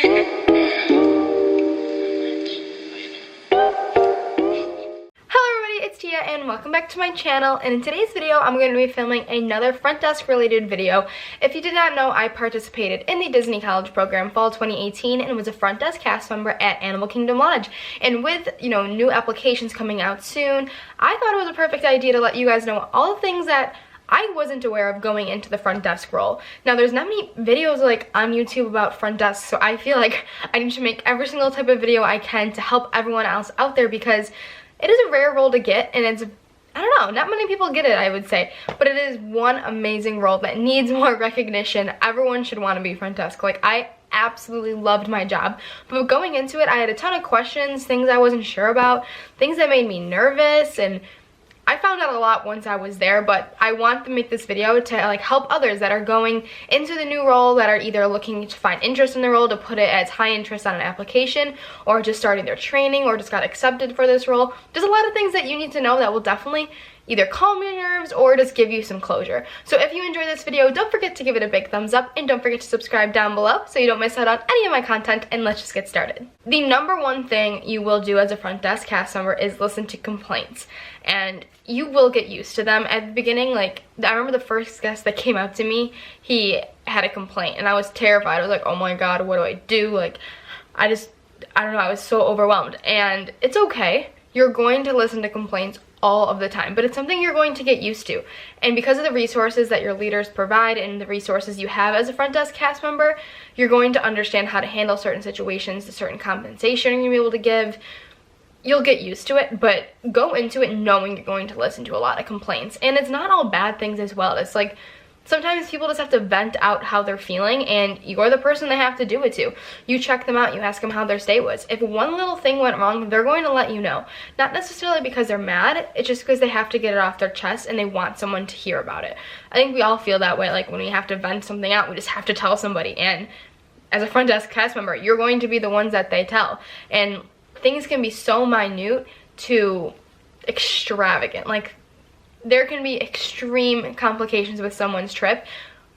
And welcome back to my channel, and in today's video I'm going to be filming another front desk related video. If you did not know, I participated in the Disney College program fall 2018 and was a front desk cast member at Animal Kingdom Lodge. And with, new applications coming out soon, I thought it was a perfect idea to let you guys know all the things that I wasn't aware of going into the front desk role. Now, there's not many videos like on YouTube about front desk, so I feel like I need to make every single type of video I can to help everyone else out there, because it is a rare role to get, and it's, I don't know, not many people get it, I would say, but it is one amazing role that needs more recognition. Everyone should want to be front desk. Like, I absolutely loved my job, but going into it, I had a ton of questions, things I wasn't sure about, things that made me nervous, and I found out a lot once I was there. But I want to make this video to help others that are going into the new role, that are either looking to find interest in the role, to put it as high interest on an application, or just starting their training, or just got accepted for this role. There's a lot of things that you need to know that will definitely either calm your nerves or just give you some closure. So if you enjoyed this video, don't forget to give it a big thumbs up, and don't forget to subscribe down below so you don't miss out on any of my content, and let's just get started. The number one thing you will do as a front desk cast member is listen to complaints, and you will get used to them. At the beginning, I remember the first guest that came up to me, he had a complaint, and I was terrified. I was like, oh my god, what do I do? I don't know, I was so overwhelmed. And it's okay, you're going to listen to complaints all of the time, but it's something you're going to get used to. And because of the resources that your leaders provide and the resources you have as a front desk cast member, you're going to understand how to handle certain situations, the certain compensation you'll be able to give. You'll get used to it, but go into it knowing you're going to listen to a lot of complaints. And it's not all bad things as well. It's like, sometimes people just have to vent out how they're feeling, and you're the person they have to do it to. You check them out, you ask them how their stay was. If one little thing went wrong, they're going to let you know. Not necessarily because they're mad, it's just because they have to get it off their chest and they want someone to hear about it. I think we all feel that way, like when we have to vent something out, we just have to tell somebody. And as a front desk cast member, you're going to be the ones that they tell. And things can be so minute to extravagant. There can be extreme complications with someone's trip,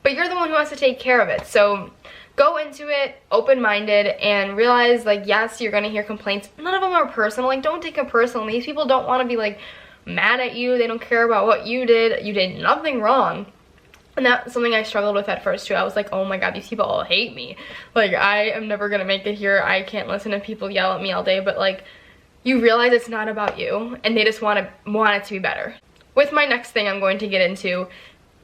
but you're the one who has to take care of it. So go into it open-minded and realize, yes, you're gonna hear complaints. None of them are personal. Don't take it personally. These people don't want to be mad at you. They don't care about what you did. You did nothing wrong. And that's something I struggled with at first too. I was like, oh my god, these people all hate me. I am never gonna make it here. I can't listen to people yell at me all day. But you realize it's not about you, and they just want it to be better. With my next thing I'm going to get into,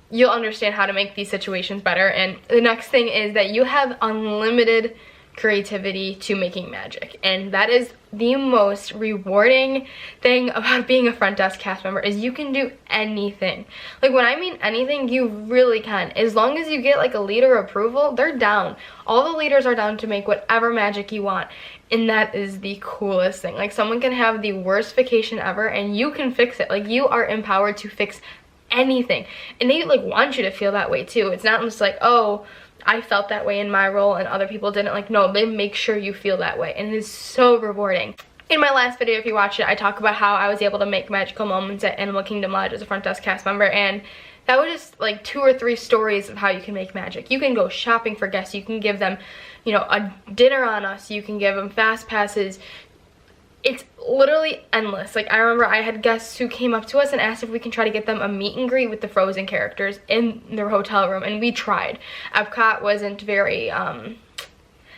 you'll understand how to make these situations better. And the next thing is that you have unlimited creativity to making magic, and that is the most rewarding thing about being a front desk cast member, is you can do anything. When I mean anything, you really can. As long as you get a leader approval, they're down. All the leaders are down to make whatever magic you want, and that is the coolest thing. Someone can have the worst vacation ever and you can fix it. You are empowered to fix anything, and they want you to feel that way too. It's not just oh, I felt that way in my role and other people didn't. No, they make sure you feel that way, and it is so rewarding. In my last video, if you watch it, I talk about how I was able to make magical moments at Animal Kingdom Lodge as a front desk cast member, and that was just 2 or 3 stories of how you can make magic. You can go shopping for guests, you can give them, a dinner on us, you can give them fast passes. It's literally endless. I remember I had guests who came up to us and asked if we can try to get them a meet and greet with the Frozen characters in their hotel room, and we tried. Epcot wasn't very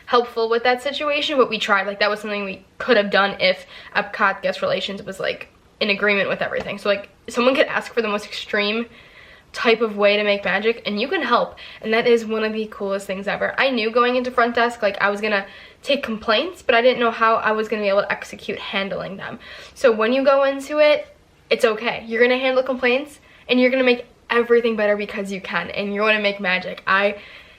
helpful with that situation, but we tried. That was something we could have done if Epcot guest relations was in agreement with everything. So someone could ask for the most extreme type of way to make magic, and you can help, and that is one of the coolest things ever. I knew going into front desk I was gonna take complaints, but I didn't know how I was gonna be able to execute handling them. So when you go into it, it's okay. You're gonna handle complaints, and you're gonna make everything better because you can, and you're gonna make magic. I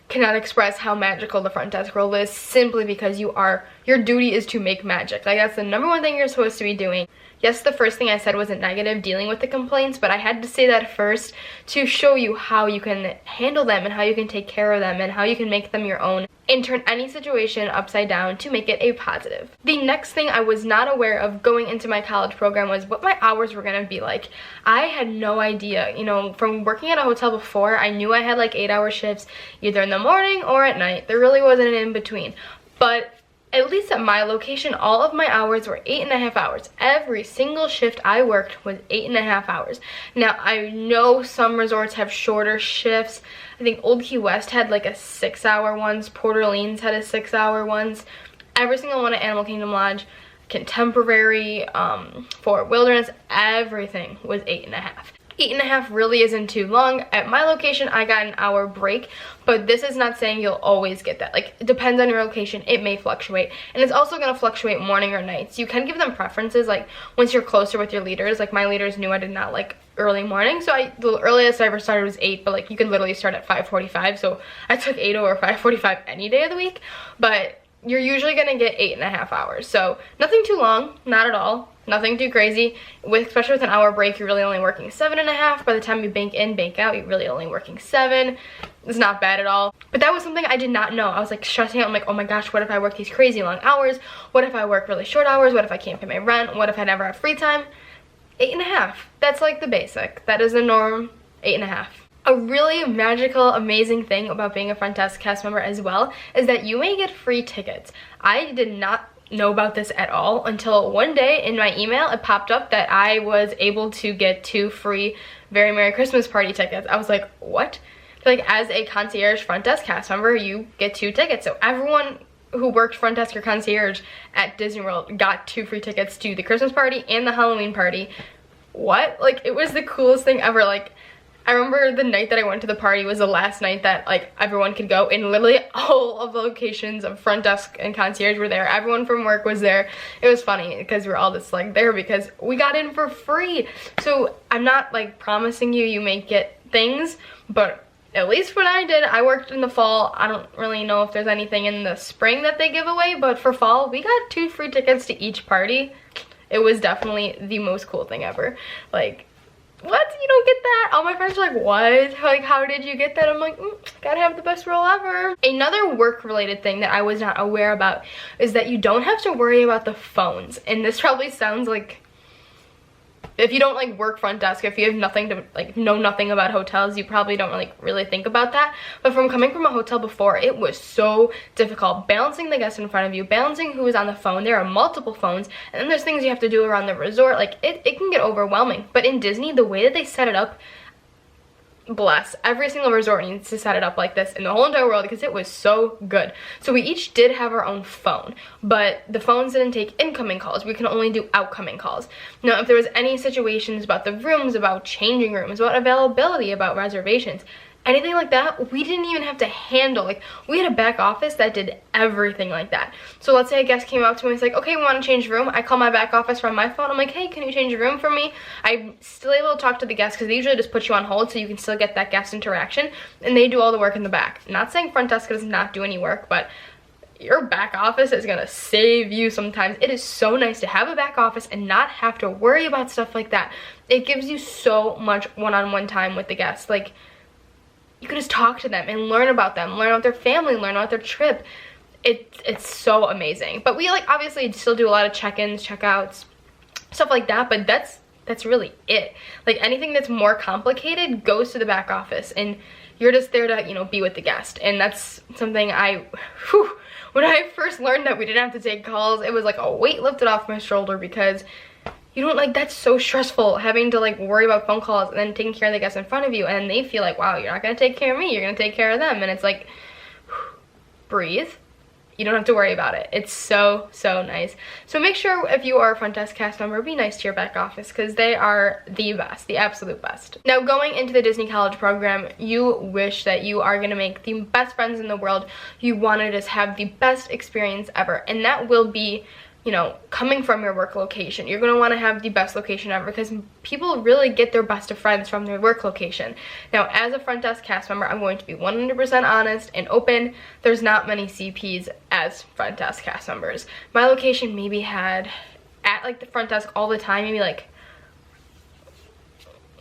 cannot express how magical the front desk role is, simply because your duty is to make magic. That's the number one thing you're supposed to be doing. Yes, the first thing I said wasn't negative, dealing with the complaints, but I had to say that first to show you how you can handle them and how you can take care of them and how you can make them your own and turn any situation upside down to make it a positive. The next thing I was not aware of going into my college program was what my hours were gonna be like. I had no idea. From working at a hotel before, I knew I had 8-hour shifts either in the morning or at night. There really wasn't an in-between. but at least at my location, all of my hours were 8.5 hours. Every single shift I worked was 8.5 hours. Now, I know some resorts have shorter shifts. I think Old Key West had like a 6-hour ones. Port Orleans had a 6-hour ones. Every single one at Animal Kingdom Lodge, Contemporary, Fort Wilderness, everything was 8.5. 8.5 really isn't too long. At my location, I got an hour break, but this is not saying you'll always get that. Like, it depends on your location. It may fluctuate, and it's also going to fluctuate morning or nights. You can give them preferences, like once you're closer with your leaders. Like, my leaders knew I did not like early morning, so the earliest I ever started was 8, but like you could literally start at 5:45, so I took 8 over 5:45 any day of the week. But you're usually going to get 8.5 hours, so nothing too long, not at all. Nothing too crazy. Especially with an hour break, you're really only working 7.5. By the time you bank in, bank out, you're really only working 7. It's not bad at all. But that was something I did not know. I was like stressing out. I'm like, oh my gosh, what if I work these crazy long hours? What if I work really short hours? What if I can't pay my rent? What if I never have free time? 8.5. That's like the basic. That is the norm. 8.5. A really magical, amazing thing about being a front desk cast member as well is that you may get free tickets. I did not know about this at all until one day in my email it popped up that I was able to get 2 free Very Merry Christmas Party tickets. I was like, what? Like, as a concierge front desk cast member, you get 2 tickets. So everyone who worked front desk or concierge at Disney World got 2 free tickets to the Christmas party and the Halloween party. What? Like, it was the coolest thing ever. Like, I remember the night that I went to the party was the last night that like everyone could go, and literally all of the locations of front desk and concierge were there. Everyone from work was there. It was funny because we were all just like there because we got in for free. So I'm not like promising you may get things, but at least when I did, I worked in the fall. I don't really know if there's anything in the spring that they give away, but for fall, we got 2 free tickets to each party. It was definitely the most cool thing ever. Like, what? You don't get that? All my friends are like, what? Like, how did you get that? I'm like, gotta have the best role ever. Another work-related thing that I was not aware about is that you don't have to worry about the phones. And this probably sounds like, if you don't like work front desk, if you have nothing to like know nothing about hotels, you probably don't really think about that. But from coming from a hotel before, it was so difficult balancing the guests in front of you, balancing who is on the phone. There are multiple phones, and then there's things you have to do around the resort. Like, it can get overwhelming. But in Disney, the way that they set it up, bless, every single resort needs to set it up like this in the whole entire world because it was so good. So we each did have our own phone, but the phones didn't take incoming calls. We can only do outcoming calls. Now, if there was any situations about the rooms, about changing rooms, about availability, about reservations, anything like that, we didn't even have to handle. Like, we had a back office that did everything like that. So let's say a guest came up to me and was like, okay, we want to change room. I call my back office from my phone. I'm like, hey, can you change your room for me? I'm still able to talk to the guest because they usually just put you on hold so you can still get that guest interaction, and they do all the work in the back. Not saying front desk does not do any work, but your back office is gonna save you sometimes. It is so nice to have a back office and not have to worry about stuff like that. It gives you so much one-on-one time with the guests. Like, you can just talk to them and learn about them, learn about their family, learn about their trip. It's so amazing. But we like obviously still do a lot of check-ins, check-outs, stuff like that, but that's really it. Like, anything that's more complicated goes to the back office, and you're just there to, you know, be with the guest. And that's something when I first learned that we didn't have to take calls, it was like a weight lifted off my shoulder because you don't, like, that's so stressful having to like worry about phone calls and then taking care of the guests in front of you, and they feel like, wow, you're not gonna take care of me, you're gonna take care of them. And it's like, breathe. You don't have to worry about it. It's so nice. So make sure if you are a front desk cast member, be nice to your back office because they are the best, the absolute best. Now, going into the Disney College program, you wish that you are gonna make the best friends in the world. You wanna just have the best experience ever, and that will be, you know, coming from your work location. You're going to want to have the best location ever because people really get their best of friends from their work location. Now, as a front desk cast member, I'm going to be 100% honest and open. There's not many CPs as front desk cast members. My location maybe had, at like the front desk all the time, maybe like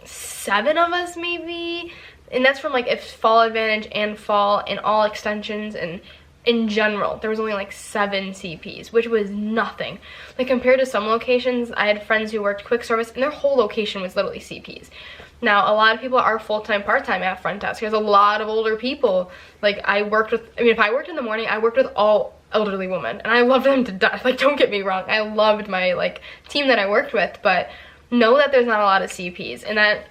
7 of us maybe. And that's from like if Fall Advantage and Fall and all extensions, and in general, there was only like 7 CPs, which was nothing. Like, compared to some locations, I had friends who worked quick service and their whole location was literally CPs. Now, a lot of people are full-time, part-time at front desk. There's a lot of older people. Like, if I worked in the morning, I worked with all elderly woman, and I love them to death. Like, don't get me wrong, I loved my like team that I worked with, but know that there's not a lot of CPs, and that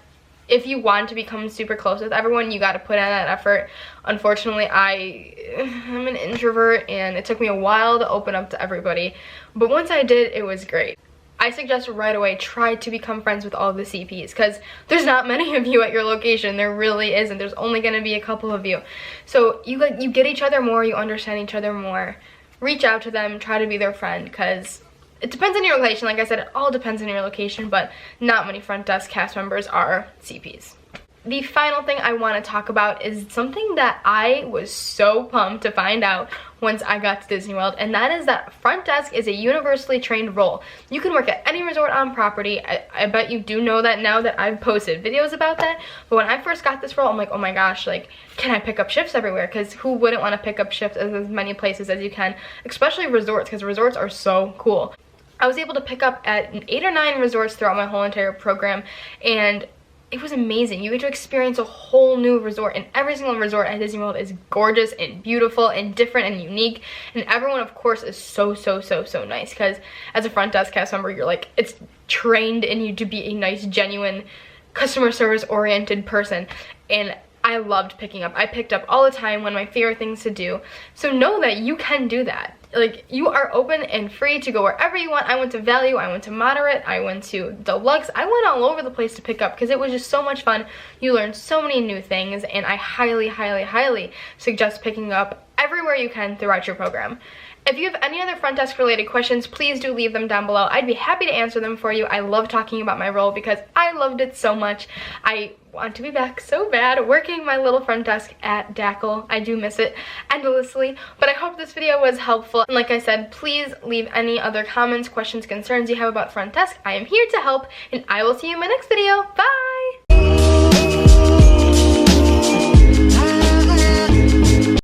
if you want to become super close with everyone, you got to put in that effort. Unfortunately, I'm an introvert, and it took me a while to open up to everybody, but once I did, it was great. I suggest right away try to become friends with all the CPs, because there's not many of you at your location. There really isn't. There's only going to be a couple of you. So you get each other more, you understand each other more. Reach out to them, try to be their friend, because it depends on your location. Like I said, it all depends on your location, but not many front desk cast members are CPs. The final thing I want to talk about is something that I was so pumped to find out once I got to Disney World, and that is that front desk is a universally trained role. You can work at any resort on property. I bet you do know that now that I've posted videos about that, but when I first got this role, I'm like, oh my gosh, like, can I pick up shifts everywhere? Because who wouldn't want to pick up shifts as many places as you can, especially resorts, because resorts are so cool. I was able to pick up at 8 or 9 resorts throughout my whole entire program, and it was amazing. You get to experience a whole new resort, and every single resort at Disney World is gorgeous and beautiful and different and unique, and everyone, of course, is so nice, because as a front desk cast member, you're like, it's trained in you to be a nice, genuine, customer service oriented person, and I loved picking up. I picked up all the time, one of my favorite things to do. So know that you can do that. Like, you are open and free to go wherever you want. I went to Value, I went to Moderate, I went to Deluxe. I went all over the place to pick up because it was just so much fun. You learned so many new things, and I highly suggest picking up everywhere you can throughout your program. If you have any other front desk related questions, please do leave them down below. I'd be happy to answer them for you. I love talking about my role because I loved it so much. I want to be back so bad working my little front desk at DACL. I do miss it endlessly, but I hope this video was helpful. And like I said, please leave any other comments, questions, concerns you have about front desk. I am here to help, and I will see you in my next video. Bye!